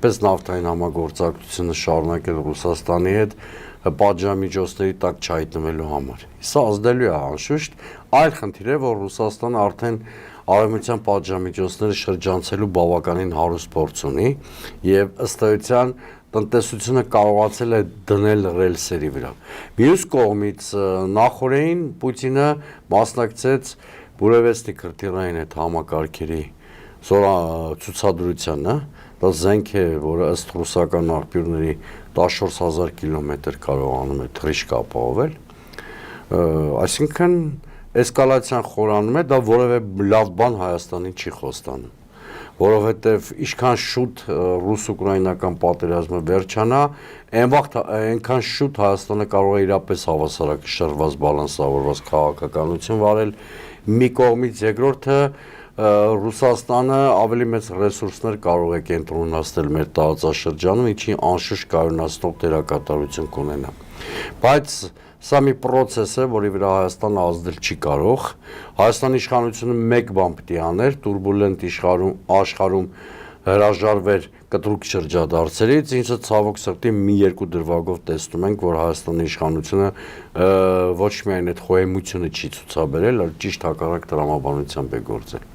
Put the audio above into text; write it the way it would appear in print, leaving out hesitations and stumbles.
ինչպես նավթային համագործակցությունը շարունակել Ռուսաստանի հետ պատժամիջոցների տակ չհայտնվելու համար։ Սա ազդելու է անշուշտ, այլ խնդիր է, որ Ռուսաստանը արդեն արևմտյան պատժամիջոցները շրջանցելու բավականին հարուստ փորձ ունի եւ ըստ էության տնտեսությունը կարողացել է դնել ռելսերի վրա։ Մյուս կողմից նախորդին Պուտինը մասնակցեց Բուրևեստի քրթիրային այդ համակարգերի ցուցադրությանը, դա զենք է, որը ըստ ռուսական աղբյուրների 14,000 կիլոմետր կարողանում է թռիչք ապահովել, այսինքն էսկալացիան խորանում է, դա որևէ լավ բան Հայաստանին չի խոստանում, որովհետև ինչքան շուտ ռուս-ուկրաինական պատերազմը վերջանա, այնքան շուտ Հայաստանը կարող է իրապես հավասարակշռված բալանսավորված քաղաքականություն վարել մի կողմից, երկրորդը Ռուսաստանը ավելի մեծ ռեսուրսներ կարող է կենտրոնացնել մեր տարածաշրջանում, ինչի անշուշտ կայունացնող դերակատարություն կունենա։ Բայց սա մի պրոցես է, որի վրա Հայաստանը ազդել չի կարող։ Հայաստանի իշխանությունը մեկ բան պետք է աներ, տուրբուլենտ աշխարհում հրաժարվեր կտրուկ շրջադարձերից, ինչը ցավոք սրտի մի երկու դրվագով տեսնում ենք, որ Հայաստանի իշխանությունը ոչ միայն այդ խոհեմությունը չի ցուցաբերել, այլ ճիշտ հակառակ տրամաբանությամբ է գործել։